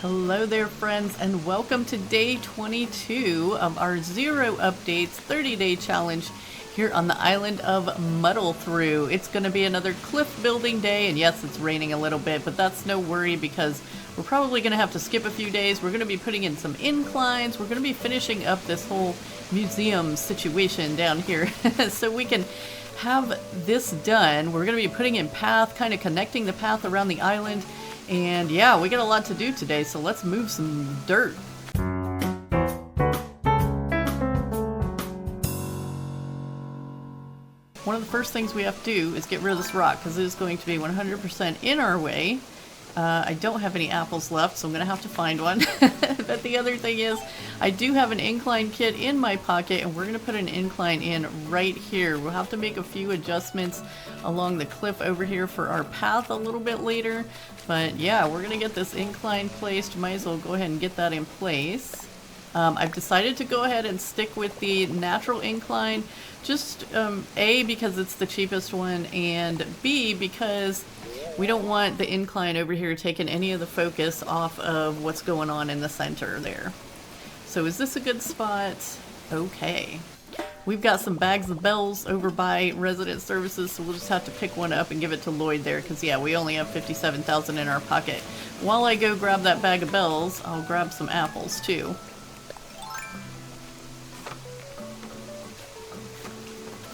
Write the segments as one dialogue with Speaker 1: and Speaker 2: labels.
Speaker 1: Hello there, friends, and welcome to day 22 of our Zero Updates 30-day challenge here on the island of Muddle Through. It's going to be another cliff building day, and yes, it's raining a little bit, but that's no worry because we're probably going to have to skip a few days. We're going to be putting in some inclines. We're going to be finishing up this whole museum situation down here so we can have this done. We're going to be putting in path, kind of connecting the path around the island. And yeah, we got a lot to do today, so let's move some dirt. One of the first things we have to do is get rid of this rock, because it is going to be 100% in our way. I don't have any apples left, so I'm going to have to find one. But the other thing is, I do have an incline kit in my pocket, and we're going to put an incline in right here. We'll have to make a few adjustments along the cliff over here for our path a little bit later. But yeah, we're going to get this incline placed. Might as well go ahead and get that in place. I've decided to go ahead and stick with the natural incline. Just A, because it's the cheapest one, and B, because we don't want the incline over here taking any of the focus off of what's going on in the center there. So is this a good spot? Okay. We've got some bags of bells over by resident services, so we'll just have to pick one up and give it to Lloyd there, because yeah, we only have 57,000 in our pocket. While I go grab that bag of bells, I'll grab some apples too.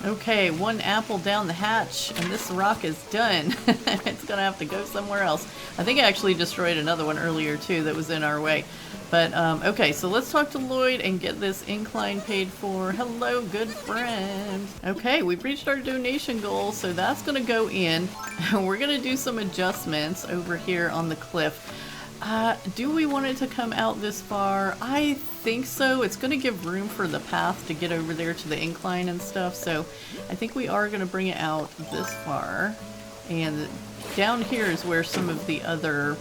Speaker 1: Okay, one apple down the hatch, and this rock is done. It's gonna have to go somewhere else. I think I actually destroyed another one earlier too that was in our way. But, okay, so let's talk to Lloyd and get this incline paid for. Hello, good friend. Okay, we've reached our donation goal, so that's gonna go in. We're gonna do some adjustments over here on the cliff. Do we want it to come out this far? I think so. It's going to give room for the path to get over there to the incline and stuff, so I think we are going to bring it out this far. And down here is where some of the other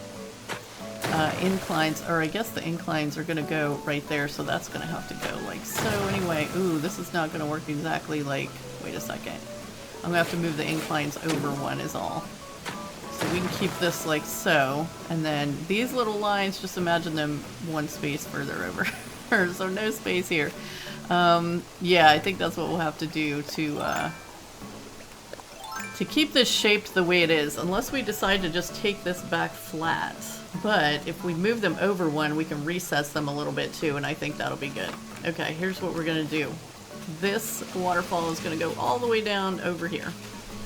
Speaker 1: inclines, or I guess the inclines are going to go right there, so that's going to have to go like so. Anyway, ooh, this is not going to work exactly like, wait a second. I'm going to have to move the inclines over one is all. So we can keep this like so, and then these little lines, just imagine them one space further over. So no space here. Yeah, I think that's what we'll have to do to keep this shaped the way it is, unless we decide to just take this back flat. But if we move them over one, we can recess them a little bit too, and I think that'll be good. Okay, here's what we're gonna do. This waterfall is gonna go all the way down over here.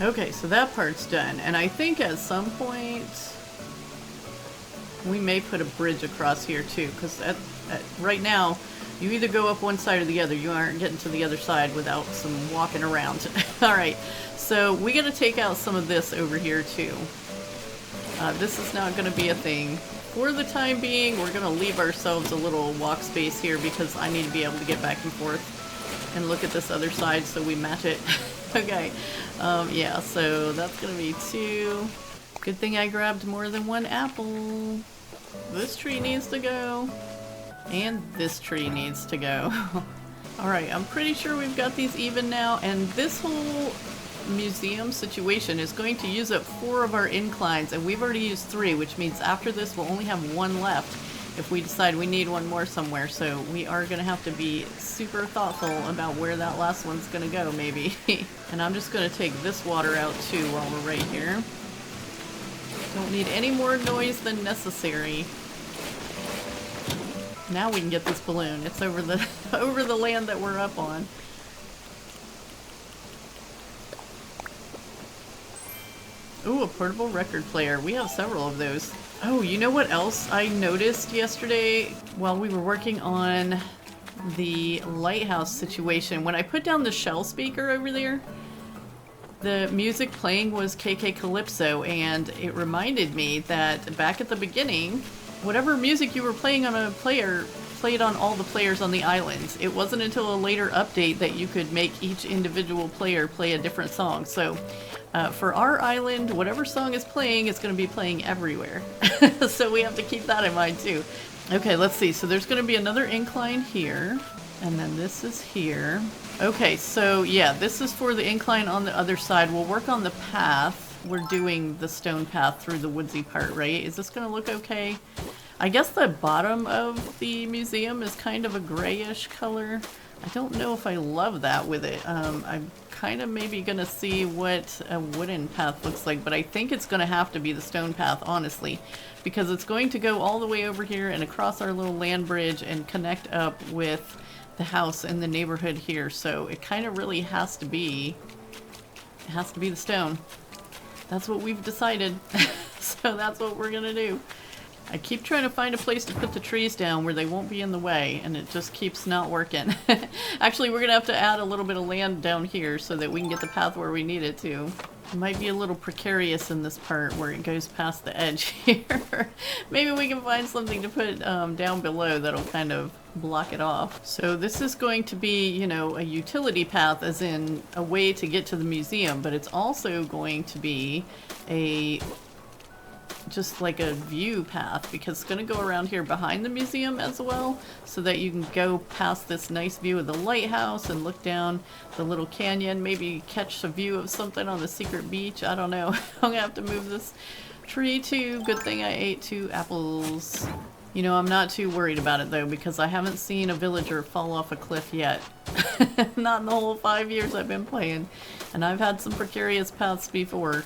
Speaker 1: Okay, so that part's done, and I think at some point we may put a bridge across here too, because right now you either go up one side or the other. You aren't getting to the other side without some walking around. Alright, so we gotta take out some of this over here too. This is not going to be a thing. For the time being, we're going to leave ourselves a little walk space here because I need to be able to get back and forth and look at this other side so we match it. Okay, yeah, so that's going to be 2. Good thing I grabbed more than one apple. This tree needs to go. And this tree needs to go. Alright, I'm pretty sure we've got these even now, and this whole museum situation is going to use up 4 of our inclines, and we've already used 3, which means after this we'll only have 1 left if we decide we need one more somewhere. So we are going to have to be super thoughtful about where that last one's going to go, maybe. And I'm just going to take this water out too while we're right here. Don't need any more noise than necessary. Now we can get this balloon. It's over the over the land that we're up on. Ooh, a portable record player. We have several of those. Oh, you know what else I noticed yesterday while we were working on the lighthouse situation? When I put down the shell speaker over there, the music playing was KK Calypso, and it reminded me that back at the beginning, whatever music you were playing on a player played on all the players on the islands. It wasn't until a later update that you could make each individual player play a different song. So for our island, whatever song is playing is going to be playing everywhere. So we have to keep that in mind too. Okay, let's see. So there's going to be another incline here, and then this is here. Okay, so yeah, this is for the incline on the other side. We'll work on the path. We're doing the stone path through the woodsy part, right? Is this going to look okay? I guess the bottom of the museum is kind of a grayish color. I don't know if I love that with it. I'm kind of maybe gonna see what a wooden path looks like, but I think it's gonna have to be the stone path, honestly, because it's going to go all the way over here and across our little land bridge and connect up with the house and the neighborhood here. So it kind of really has to be, the stone. That's what we've decided. So that's what we're gonna do. I keep trying to find a place to put the trees down where they won't be in the way, and it just keeps not working. Actually, we're gonna have to add a little bit of land down here so that we can get the path where we need it to. It might be a little precarious in this part where it goes past the edge here. Maybe we can find something to put down below that'll kind of block it off. So this is going to be, you know, a utility path, as in a way to get to the museum, but it's also going to be just like a view path, because it's going to go around here behind the museum as well, so that you can go past this nice view of the lighthouse and look down the little canyon, maybe catch a view of something on the secret beach. I don't know. I'm gonna have to move this tree too. Good thing I ate 2 apples. You know, I'm not too worried about it though, because I haven't seen a villager fall off a cliff yet. Not in the whole 5 years I've been playing, and I've had some precarious paths before.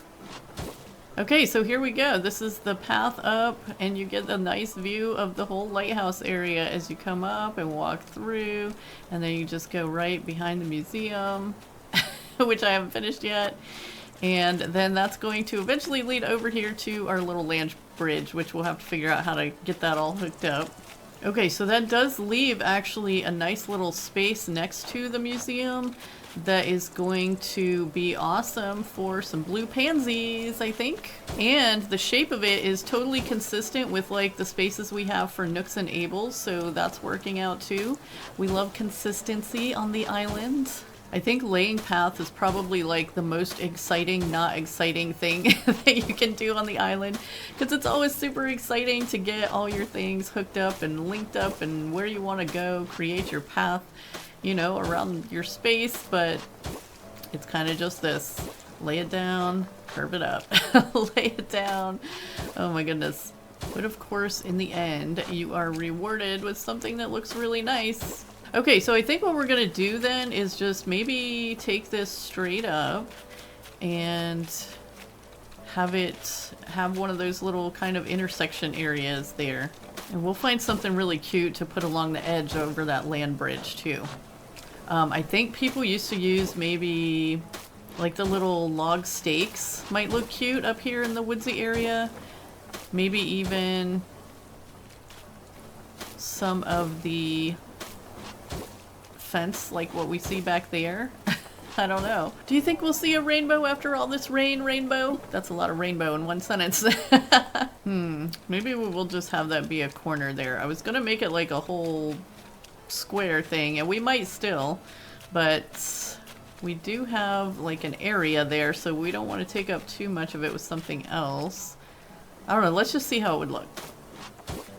Speaker 1: Okay, so here we go. This is the path up, and you get a nice view of the whole lighthouse area as you come up and walk through, and then you just go right behind the museum, which I haven't finished yet. And then that's going to eventually lead over here to our little land bridge, which we'll have to figure out how to get that all hooked up. Okay, so that does leave actually a nice little space next to the museum that is going to be awesome for some blue pansies, I think. And the shape of it is totally consistent with like the spaces we have for nooks and ables, so that's working out too. We love consistency on the island. I think laying path is probably like the most exciting, not exciting thing that you can do on the island, because it's always super exciting to get all your things hooked up and linked up and where you want to go, create your path, you know, around your space. But it's kind of just this: lay it down, curve it up, lay it down. Oh my goodness. But of course, in the end, you are rewarded with something that looks really nice. Okay, so I think what we're gonna do then is just maybe take this straight up and have one of those little kind of intersection areas there. And we'll find something really cute to put along the edge over that land bridge too. I think people used to use maybe like the little log stakes might look cute up here in the woodsy area. Maybe even some of the fence like what we see back there. I don't know. Do you think we'll see a rainbow after all this rainbow? That's a lot of rainbow in one sentence. Maybe we will just have that be a corner there. I was gonna make it like a whole square thing, and we might still, but we do have like an area there, so we don't want to take up too much of it with something else. I don't know, let's just see how it would look.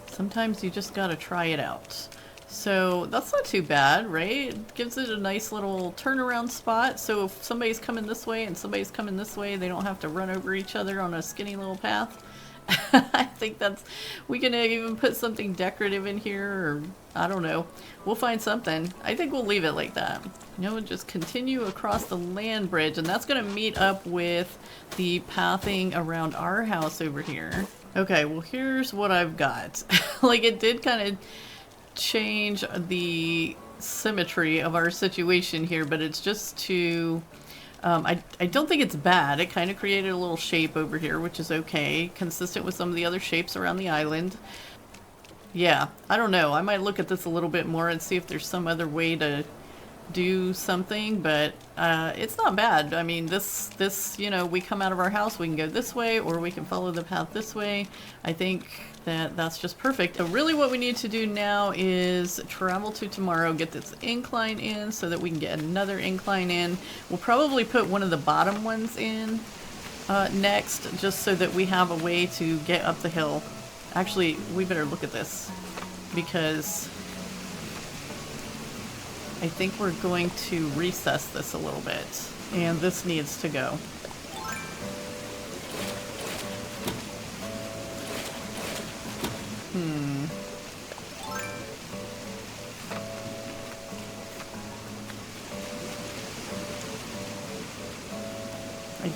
Speaker 1: Sometimes you just gotta try it out. So that's not too bad, right? It gives it a nice little turnaround spot, so if somebody's coming this way and somebody's coming this way, they don't have to run over each other on a skinny little path. I think that's, we can even put something decorative in here, or I don't know. We'll find something. I think we'll leave it like that. You know, just continue across the land bridge, and that's gonna meet up with the pathing around our house over here. Okay, well here's what I've got. Like, it did kind of change the symmetry of our situation here, but it's just to I don't think it's bad. It kind of created a little shape over here, which is okay, consistent with some of the other shapes around the island. Yeah, I don't know, I might look at this a little bit more and see if there's some other way to do something, but it's not bad. I mean, this, you know, we come out of our house, we can go this way, or we can follow the path this way. I think that's just perfect. So really what we need to do now is travel to tomorrow, get this incline in so that we can get another incline in. We'll probably put one of the bottom ones in next, just so that we have a way to get up the hill. Actually, we better look at this, because I think we're going to recess this a little bit, and this needs to go.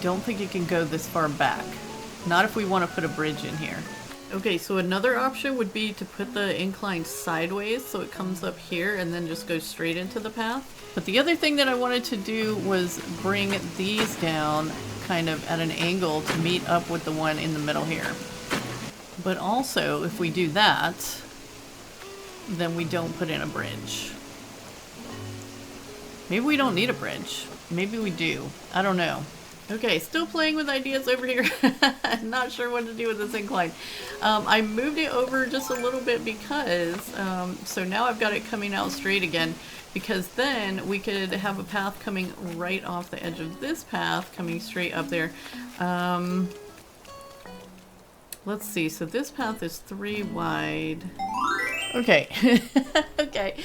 Speaker 1: don't think it can go this far back. Not if we want to put a bridge in here. Okay, so another option would be to put the incline sideways so it comes up here and then just goes straight into the path. But the other thing that I wanted to do was bring these down kind of at an angle to meet up with the one in the middle here. But also, if we do that, then we don't put in a bridge. Maybe we don't need a bridge. Maybe we do. I don't know. Okay, still playing with ideas over here. Not sure what to do with this incline. I moved it over just a little bit because, so now I've got it coming out straight again, because then we could have a path coming right off the edge of this path, coming straight up there. Let's see, so this path is 3 wide. Okay, okay.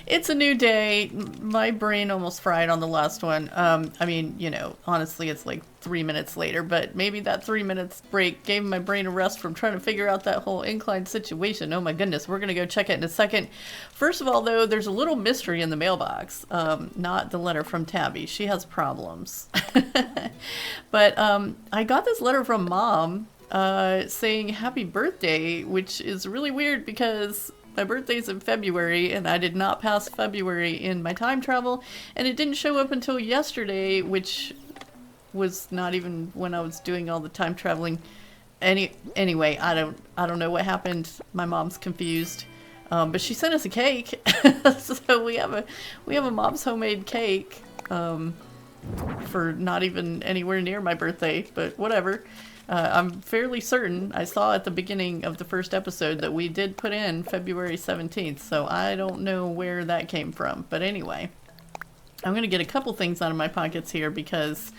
Speaker 1: It's a new day. My brain almost fried on the last one. I mean, you know, honestly, it's like 3 minutes later, but maybe that 3 minutes break gave my brain a rest from trying to figure out that whole incline situation. Oh my goodness, we're going to go check it in a second. First of all, though, there's a little mystery in the mailbox. Not the letter from Tabby. She has problems. But I got this letter from Mom saying happy birthday, which is really weird because my birthday's in February and I did not pass February in my time travel, and it didn't show up until yesterday, which was not even when I was doing all the time traveling. Anyway, I don't know what happened. My mom's confused. But she sent us a cake. So we have a Mom's homemade cake for not even anywhere near my birthday, but whatever. I'm fairly certain I saw at the beginning of the first episode that we did put in February 17th, so I don't know where that came from. But anyway, I'm going to get a couple things out of my pockets here because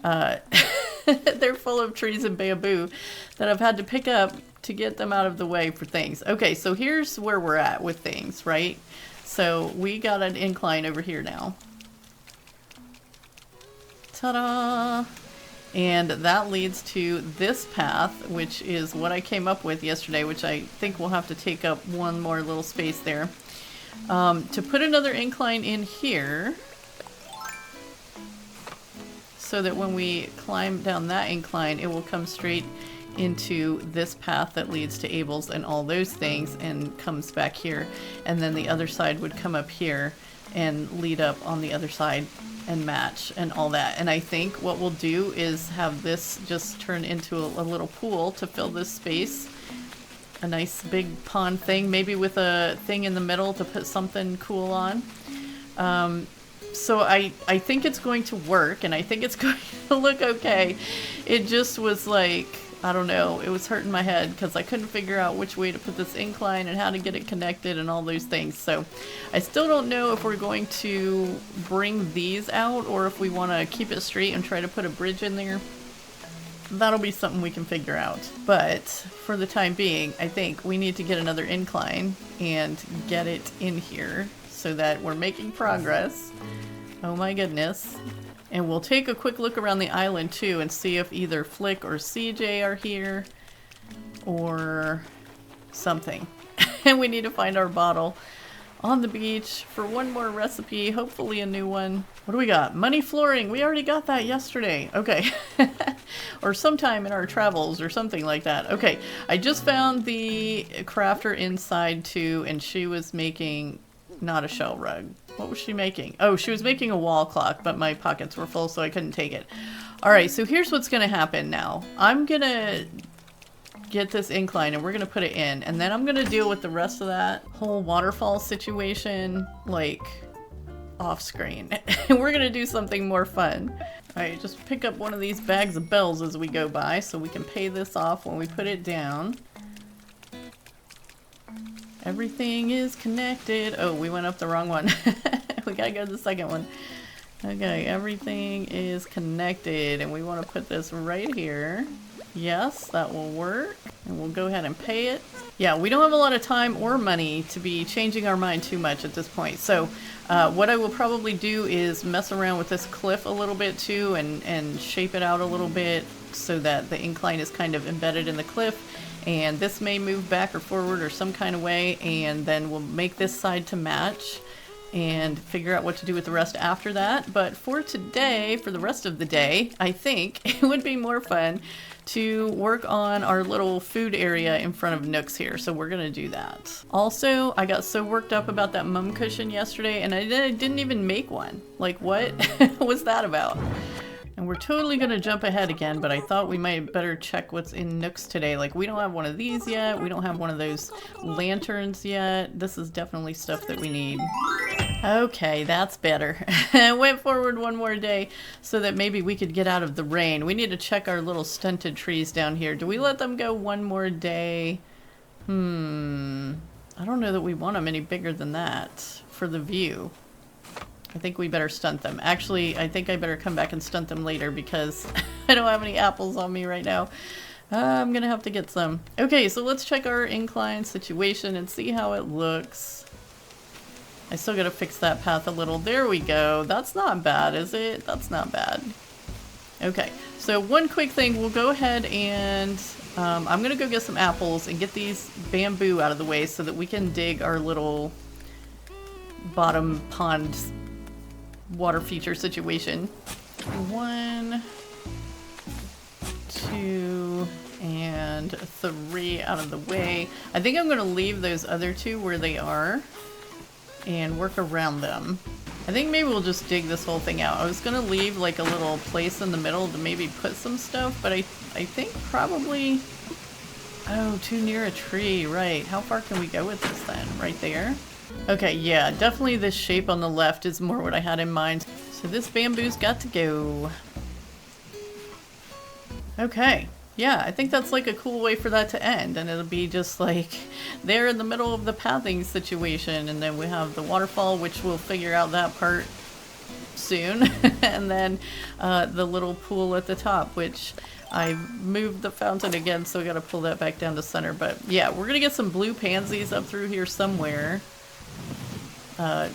Speaker 1: they're full of trees and bamboo that I've had to pick up to get them out of the way for things. Okay, so here's where we're at with things, right? So we got an incline over here now. Ta-da! And that leads to this path, which is what I came up with yesterday, which I think we'll have to take up one more little space there. To put another incline in here, so that when we climb down that incline, it will come straight into this path that leads to Abel's and all those things and comes back here. And then the other side would come up here and lead up on the other side and match and all that. And I think what we'll do is have this just turn into a little pool to fill this space. A nice big pond thing, maybe with a thing in the middle to put something cool on. So I think it's going to work, and I think it's going to look okay. It just was like, I don't know, it was hurting my head because I couldn't figure out which way to put this incline and how to get it connected and all those things. So I still don't know if we're going to bring these out or if we want to keep it straight and try to put a bridge in there. That'll be something we can figure out. But for the time being, I think we need to get another incline and get it in here so that we're making progress. Oh my goodness. And we'll take a quick look around the island too and see if either Flick or CJ are here or something. And we need to find our bottle on the beach for one more recipe, hopefully a new one. What do we got? Money flooring. We already got that yesterday. Okay. Or sometime in our travels or something like that. Okay. I just found the crafter inside too, and she was making not a shell rug. What was she making? Oh, she was making a wall clock, but my pockets were full, so I couldn't take it. All right, so here's what's going to happen now. I'm going to get this incline, and we're going to put it in, and then I'm going to deal with the rest of that whole waterfall situation, like, off screen. And we're going to do something more fun. All right, just pick up one of these bags of bells as we go by, so we can pay this off when we put it down. Everything is connected. Oh, we went up the wrong one. We gotta go to the second one. Okay, everything is connected, and we want to put this right here. Yes, that will work. And we'll go ahead and pay it. Yeah, we don't have a lot of time or money to be changing our mind too much at this point. So what I will probably do is mess around with this cliff a little bit too and shape it out a little bit so that the incline is kind of embedded in the cliff. And this may move back or forward or some kind of way, and then we'll make this side to match and figure out what to do with the rest after that. But for today, for the rest of the day, I think it would be more fun to work on our little food area in front of Nook's here. So we're gonna do that. Also, I got so worked up about that mum cushion yesterday and I didn't even make one. Like, what was that about? And we're totally gonna jump ahead again, but I thought we might better check what's in Nook's today. Like, we don't have one of these yet. We don't have one of those lanterns yet. This is definitely stuff that we need. Okay, that's better. I went forward one more day so that maybe we could get out of the rain. We need to check our little stunted trees down here. Do we let them go one more day? I don't know that we want them any bigger than that for the view. I think we better stunt them. Actually, I think I better come back and stunt them later because I don't have any apples on me right now. I'm gonna have to get some. Okay, so let's check our incline situation and see how it looks. I still gotta fix that path a little. There we go. That's not bad, is it? That's not bad. Okay, so one quick thing. We'll go ahead and I'm gonna go get some apples and get these bamboo out of the way so that we can dig our little bottom pond water feature situation. 1, 2, and 3 out of the way. I think I'm gonna leave those other 2 where they are and work around them. I think maybe we'll just dig this whole thing out. I was gonna leave like a little place in the middle to maybe put some stuff, but I think probably, oh, too near a tree, right. How far can we go with this then? Right there? Okay, yeah, definitely this shape on the left is more what I had in mind. So this bamboo's got to go. Okay, yeah, I think that's like a cool way for that to end, and it'll be just like there in the middle of the pathing situation, and then we have the waterfall, which we'll figure out that part soon, and then the little pool at the top, which I moved the fountain again, so I gotta pull that back down to center. But yeah, we're gonna get some blue pansies up through here somewhere.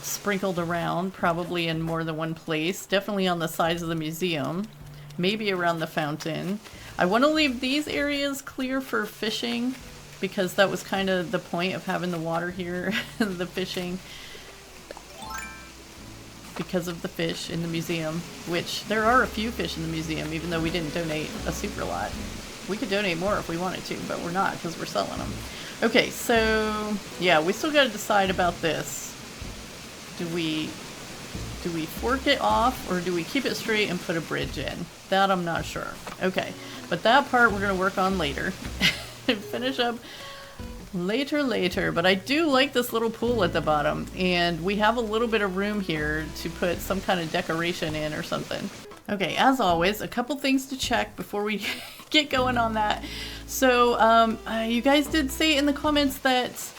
Speaker 1: Sprinkled around, probably in more than one place. Definitely on the sides of the museum. Maybe around the fountain. I want to leave these areas clear for fishing because that was kind of the point of having the water here, the fishing. Because of the fish in the museum, which there are a few fish in the museum, even though we didn't donate a super lot. We could donate more if we wanted to, but we're not because we're selling them. Okay, so yeah, we still got to decide about this. Do we fork it off or do we keep it straight and put a bridge in? That I'm not sure. Okay, but that part we're gonna work on later. Finish up later, but I do like this little pool at the bottom, and we have a little bit of room here to put some kind of decoration in or something. Okay, as always, a couple things to check before we get going on that. So you guys did say in the comments that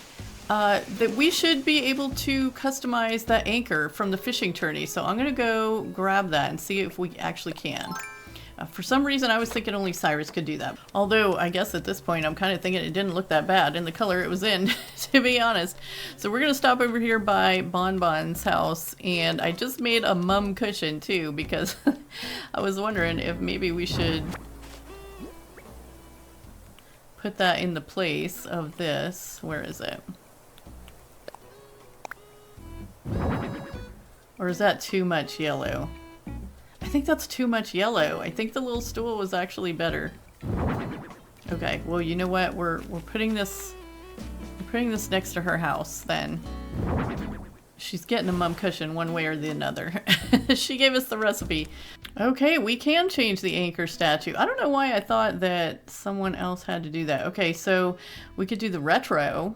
Speaker 1: that we should be able to customize that anchor from the fishing tourney. So I'm gonna go grab that and see if we actually can. For some reason I was thinking only Cyrus could do that. Although I guess at this point I'm kind of thinking it didn't look that bad in the color it was in, to be honest. So we're gonna stop over here by Bonbon's house, and I just made a mum cushion too because I was wondering if maybe we should put that in the place of this. Where is it? Or is that too much yellow? I think that's too much yellow. I think the little stool was actually better. Okay, well, you know what? We're putting this next to her house then. She's getting a mum cushion one way or the other. She gave us the recipe. Okay, we can change the anchor statue. I don't know why I thought that someone else had to do that. Okay, so we could do the retro.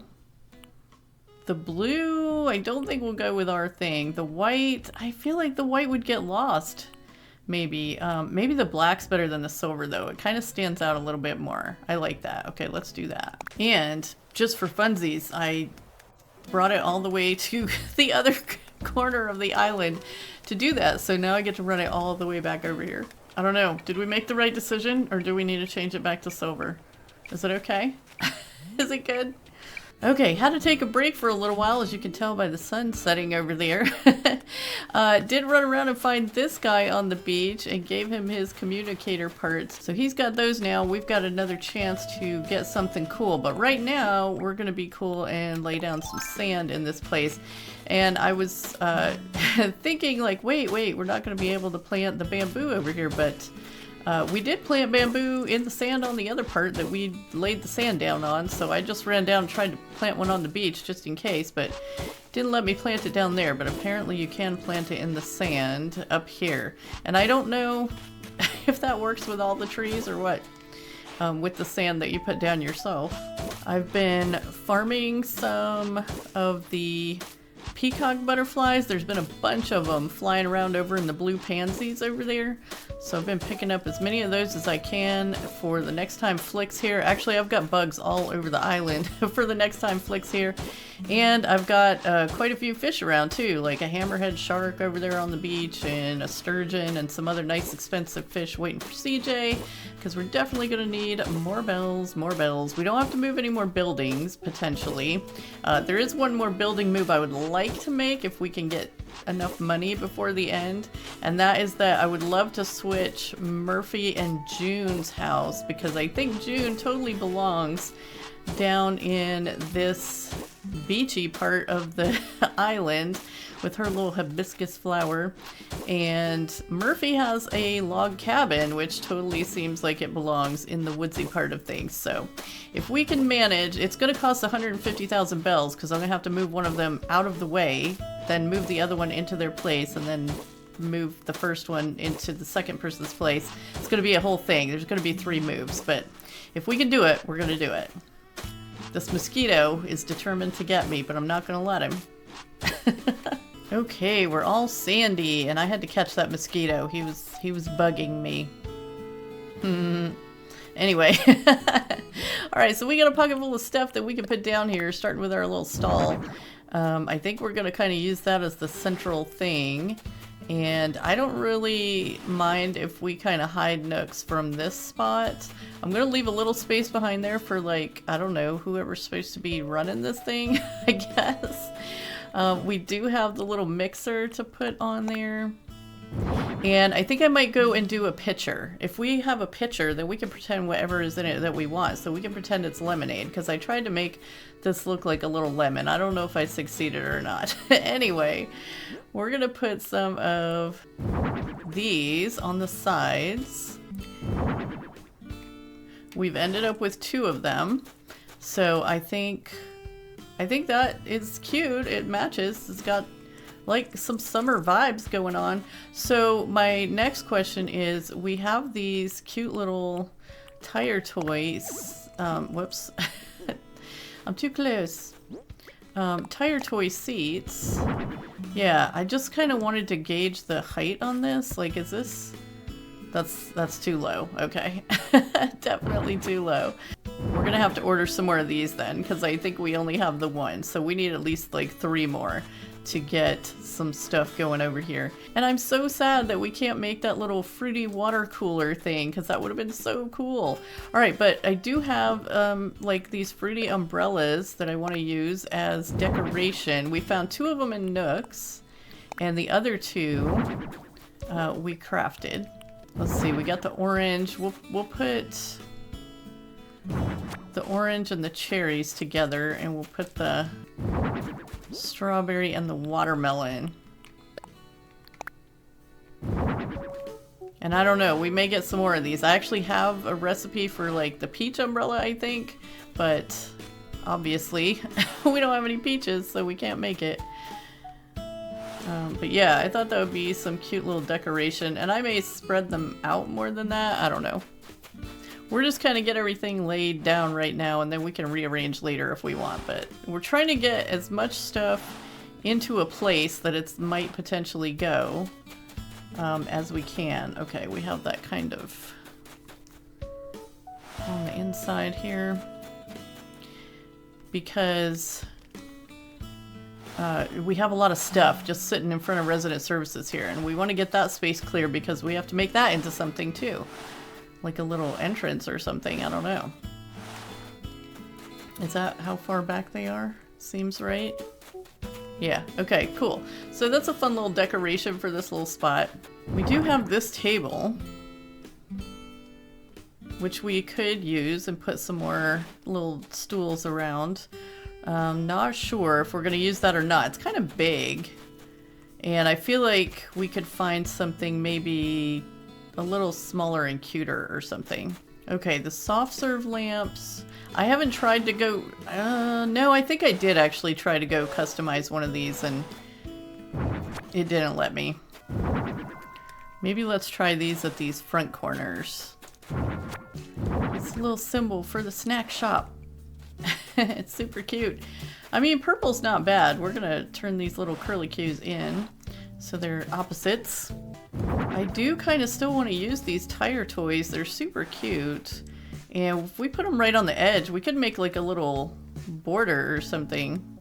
Speaker 1: The blue, I don't think we'll go with our thing. The white, I feel like the white would get lost. Maybe. Maybe the black's better than the silver though. It kind of stands out a little bit more. I like that. Okay, let's do that. And just for funsies, I brought it all the way to the other corner of the island to do that. So now I get to run it all the way back over here. I don't know. Did we make the right decision or do we need to change it back to silver? Is it okay? Is it good? Okay, had to take a break for a little while, as you can tell by the sun setting over there. Did run around and find this guy on the beach and gave him his communicator parts. So he's got those now. We've got another chance to get something cool. But right now, we're going to be cool and lay down some sand in this place. And I was thinking like, wait, we're not going to be able to plant the bamboo over here, but... we did plant bamboo in the sand on the other part that we laid the sand down on, so I just ran down and tried to plant one on the beach just in case, but didn't let me plant it down there. But apparently you can plant it in the sand up here. And I don't know if that works with all the trees or what, with the sand that you put down yourself. I've been farming some of the peacock butterflies. There's been a bunch of them flying around over in the blue pansies over there. So I've been picking up as many of those as I can for the next time Flick's here. Actually, I've got bugs all over the island for the next time Flick's here. And I've got quite a few fish around too, like a hammerhead shark over there on the beach and a sturgeon and some other nice expensive fish waiting for CJ, because we're definitely going to need more bells, more bells. We don't have to move any more buildings, potentially. There is one more building move I would like to make if we can get enough money before the end, and that is that I would love to switch Murphy and June's house, because I think June totally belongs down in this beachy part of the island with her little hibiscus flower, and Murphy has a log cabin which totally seems like it belongs in the woodsy part of things. So if we can manage, it's going to cost 150,000 bells because I'm going to have to move one of them out of the way, then move the other one into their place, and then move the first one into the second person's place. It's going to be a whole thing. There's going to be 3 moves, but if we can do it, we're going to do it. This mosquito is determined to get me, but I'm not going to let him. Okay, we're all sandy, and I had to catch that mosquito. He was bugging me. Anyway. Alright, so we got a pocket full of stuff that we can put down here, starting with our little stall. I think we're going to kind of use that as the central thing. And I don't really mind if we kind of hide nooks from this spot. I'm going to leave a little space behind there for, like, I don't know, whoever's supposed to be running this thing, I guess. We do have the little mixer to put on there. And I think I might go and do a pitcher. If we have a pitcher, then we can pretend whatever is in it that we want. So we can pretend it's lemonade, because I tried to make this look like a little lemon. I don't know if I succeeded or not. Anyway, we're going to put some of these on the sides. We've ended up with 2 of them. So I think that is cute. It matches. It's got like some summer vibes going on. So my next question is, we have these cute little tire toys. Whoops. I'm too close. Tire toy seats. Yeah, I just kind of wanted to gauge the height on this. Like, is this... That's too low. Okay. Definitely too low. We're gonna have to order some more of these then, because I think we only have the 1. So we need at least like 3 more to get some stuff going over here. And I'm so sad that we can't make that little fruity water cooler thing, because that would have been so cool. Alright, but I do have like these fruity umbrellas that I want to use as decoration. We found 2 of them in Nooks, and the other 2 we crafted. Let's see, we got the orange. We'll put the orange and the cherries together, and we'll put the strawberry and the watermelon. And I don't know, we may get some more of these. I actually have a recipe for like the peach umbrella, I think, but obviously we don't have any peaches, so we can't make it. But yeah, I thought that would be some cute little decoration, and I may spread them out more than that. I don't know. We're just kind of get everything laid down right now, and then we can rearrange later if we want. But we're trying to get as much stuff into a place that it might potentially go as we can. Okay, we have that kind of on the inside here, because we have a lot of stuff just sitting in front of resident services here, and we want to get that space clear because we have to make that into something too. Like a little entrance or something, I don't know. Is that how far back they are? Seems right. Yeah, okay, cool. So that's a fun little decoration for this little spot. We do have this table, which we could use and put some more little stools around. Not sure if we're going to use that or not. It's kind of big. And I feel like we could find something maybe a little smaller and cuter or something. Okay, the soft serve lamps. I haven't tried to go... no, I think I did actually try to go customize one of these and it didn't let me. Maybe let's try these at these front corners. It's a little symbol for the snack shop. It's super cute. I mean, purple's not bad. We're gonna turn these little curly cues in so they're opposites. I do kind of still want to use these tire toys. They're super cute. And if we put them right on the edge, we could make like a little border or something.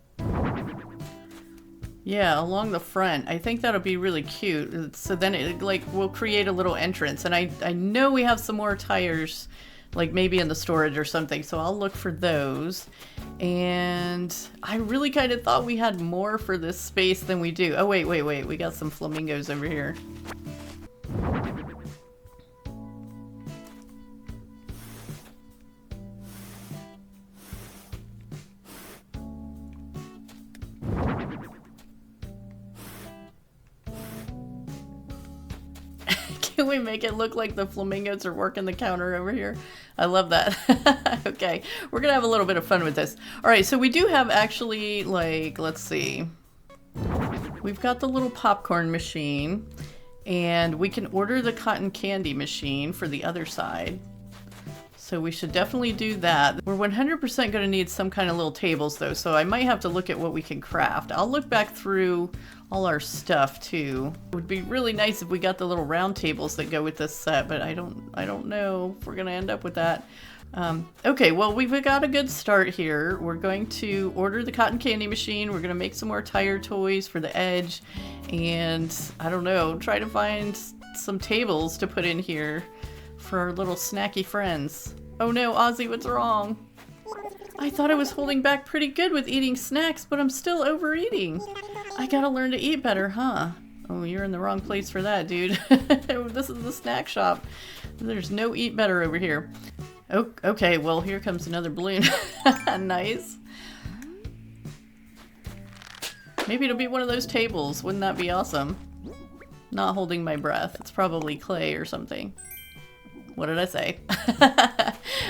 Speaker 1: Yeah, along the front. I think that'll be really cute. So then it like will create a little entrance. And I know we have some more tires, like maybe in the storage or something. So I'll look for those. And I really kind of thought we had more for this space than we do. Oh, wait. We got some flamingos over here. Can we make it look like the flamingos are working the counter over here? I love that. Okay, we're gonna have a little bit of fun with this. All right, so we do have actually, like, let's see. We've got the little popcorn machine, and we can order the cotton candy machine for the other side. So we should definitely do that. We're 100% gonna need some kind of little tables though, so I might have to look at what we can craft. I'll look back through all our stuff too. It would be really nice if we got the little round tables that go with this set, but I don't know if we're gonna end up with that. Okay, well, we've got a good start here. We're going to order the cotton candy machine. We're gonna make some more tire toys for the edge, and I don't know, try to find some tables to put in here for our little snacky friends. Oh no, Ozzy, what's wrong? I thought I was holding back pretty good with eating snacks, but I'm still overeating. I gotta learn to eat better, huh? Oh, you're in the wrong place for that, dude. This is the snack shop. There's no eat better over here. Oh, okay, well, here comes another balloon. Nice. Maybe it'll be one of those tables. Wouldn't that be awesome? Not holding my breath. It's probably clay or something. What did I say?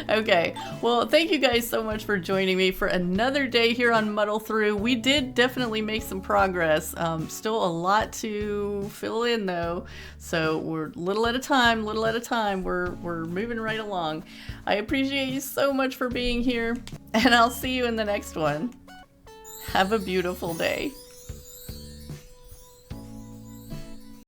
Speaker 1: Okay, well, thank you guys so much for joining me for another day here on Muddle Through. We did definitely make some progress. Still a lot to fill in though, so we're little at a time, we're moving right along. I appreciate you so much for being here, and I'll see you in the next one. Have a beautiful day.